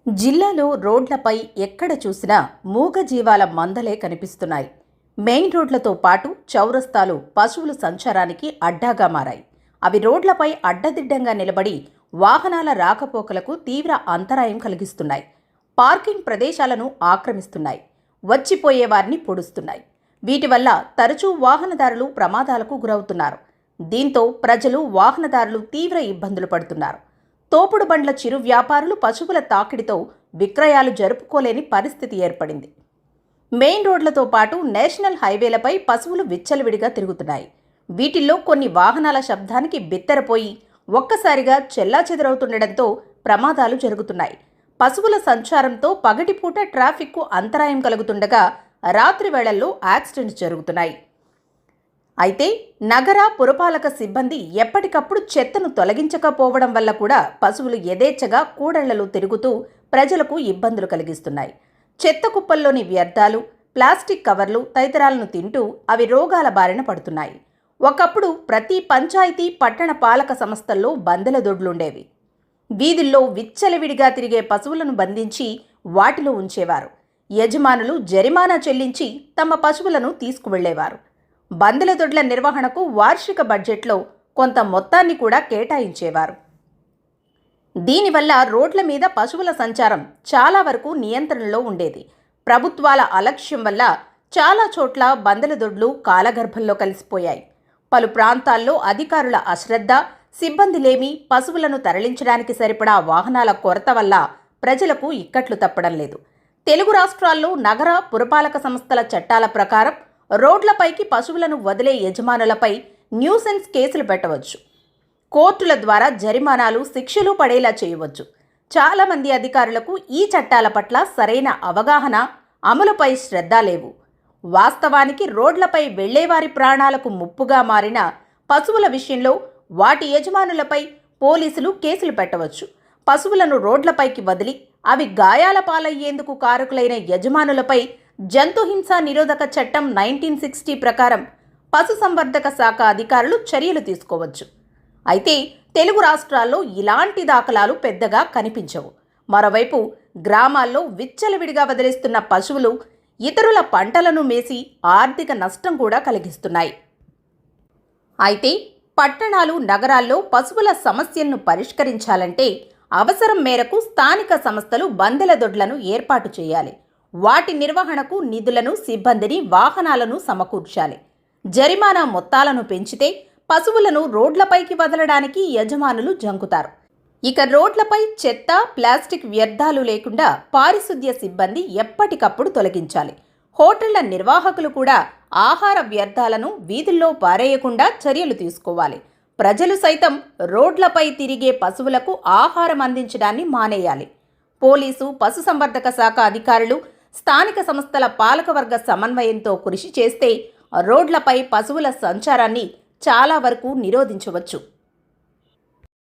జిల్లాలో రోడ్లపై ఎక్కడ చూసినా మూగజీవాల మందలే కనిపిస్తున్నాయి. మెయిన్ రోడ్లతో పాటు చౌరస్తాలు పశువుల సంచారానికి అడ్డాగా మారాయి. అవి రోడ్లపై అడ్డదిడ్డంగా నిలబడి వాహనాల రాకపోకలకు తీవ్ర అంతరాయం కలిగిస్తున్నాయి. పార్కింగ్ ప్రదేశాలను ఆక్రమిస్తున్నాయి. వచ్చిపోయే వారిని పొడుస్తున్నాయి. వీటి వల్ల తరచూ వాహనదారులు ప్రమాదాలకు గురవుతున్నారు. దీంతో ప్రజలు, వాహనదారులు తీవ్ర ఇబ్బందులు పడుతున్నారు. తోపుడు బండ్ల చిరు వ్యాపారులు పశువుల తాకిడితో విక్రయాలు జరుపుకోలేని పరిస్థితి ఏర్పడింది. మెయిన్ రోడ్లతో పాటు నేషనల్ హైవేలపై పశువులు విచ్చలవిడిగా తిరుగుతున్నాయి. వీటిల్లో కొన్ని వాహనాల శబ్దానికి బిత్తరపోయి ఒక్కసారిగా చెల్లాచెదరవుతుండటంతో ప్రమాదాలు జరుగుతున్నాయి. పశువుల సంచారంతో పగటిపూట ట్రాఫిక్కు అంతరాయం కలుగుతుండగా రాత్రి వేళల్లో యాక్సిడెంట్స్ జరుగుతున్నాయి. అయితే నగర పురపాలక సిబ్బంది ఎప్పటికప్పుడు చెత్తను తొలగించకపోవడం వల్ల కూడా పశువులు యథేచ్ఛగా కూడళ్లలో తిరుగుతూ ప్రజలకు ఇబ్బందులు కలిగిస్తున్నాయి. చెత్త కుప్పల్లోని వ్యర్థాలు, ప్లాస్టిక్ కవర్లు తదితరాలను తింటూ అవి రోగాల బారిన పడుతున్నాయి. ఒకప్పుడు ప్రతి పంచాయతీ, పట్టణ పాలక సంస్థల్లో బందెల దొడ్లుండేవి. వీధుల్లో విచ్చలవిడిగా తిరిగే పశువులను బంధించి వాటిలో ఉంచేవారు. యజమానులు జరిమానా చెల్లించి తమ పశువులను తీసుకువెళ్లేవారు. బందెల దొడ్ల నిర్వహణకు వార్షిక బడ్జెట్లో కొంత మొత్తాన్ని కూడా కేటాయించేవారు. దీనివల్ల రోడ్ల మీద పశువుల సంచారం చాలా వరకు నియంత్రణలో ఉండేది. ప్రభుత్వాల అలక్ష్యం వల్ల చాలా చోట్ల బందెల దొడ్లు కాలగర్భంలో కలిసిపోయాయి. పలు ప్రాంతాల్లో అధికారుల అశ్రద్ధ, సిబ్బంది లేమి, పశువులను తరలించడానికి సరిపడా వాహనాల కొరత వల్ల ప్రజలకు ఇక్కట్లు తప్పడం లేదు. తెలుగు రాష్ట్రాల్లో నగర పురపాలక సంస్థల చట్టాల ప్రకారం రోడ్లపైకి పశువులను వదిలే యజమానులపై న్యూసెన్స్ కేసులు పెట్టవచ్చు. కోర్టుల ద్వారా జరిమానాలు, శిక్షలు పడేలా చేయవచ్చు. చాలామంది అధికారులకు ఈ చట్టాల పట్ల సరైన అవగాహన, అమలుపై శ్రద్ధ లేవు. వాస్తవానికి రోడ్లపై వెళ్లేవారి ప్రాణాలకు ముప్పుగా మారిన పశువుల విషయంలో వాటి యజమానులపై పోలీసులు కేసులు పెట్టవచ్చు. పశువులను రోడ్లపైకి వదిలి అవి గాయాల పాలయ్యేందుకు కారకులైన యజమానులపై జంతుహింస నిరోధక చట్టం 1960 ప్రకారం పశుసంవర్ధక శాఖ అధికారులు చర్యలు తీసుకోవచ్చు. అయితే తెలుగు రాష్ట్రాల్లో ఇలాంటి దాఖలాలు పెద్దగా కనిపించవు. మరోవైపు గ్రామాల్లో విచ్చలవిడిగా వదిలేస్తున్న పశువులు ఇతరుల పంటలను మేసి ఆర్థిక నష్టం కూడా కలిగిస్తున్నాయి. అయితే పట్టణాలు, నగరాల్లో పశువుల సమస్యలను పరిష్కరించాలంటే అవసరం మేరకు స్థానిక సంస్థలు బందెల దొడ్లను ఏర్పాటు చేయాలి. వాటి నిర్వహణకు నిధులను, సిబ్బందిని, వాహనాలను సమకూర్చాలి. జరిమానా మొత్తాలను పెంచితే పశువులను రోడ్లపైకి వదలడానికి యజమానులు జంకుతారు. ఇక రోడ్లపై చెత్త, ప్లాస్టిక్ వ్యర్థాలు లేకుండా పారిశుద్ధ్య సిబ్బంది ఎప్పటికప్పుడు తొలగించాలి. హోటళ్ల నిర్వాహకులు కూడా ఆహార వ్యర్థాలను వీధుల్లో పారేయకుండా చర్యలు తీసుకోవాలి. ప్రజలు సైతం రోడ్లపై తిరిగే పశువులకు ఆహారం అందించడాన్ని మానేయాలి. పోలీసు, పశుసంవర్ధక శాఖ అధికారులు, స్థానిక సంస్థల పాలకవర్గ సమన్వయంతో కృషి చేస్తే రోడ్లపై పశువుల సంచారాన్ని చాలా వరకు నిరోధించవచ్చు.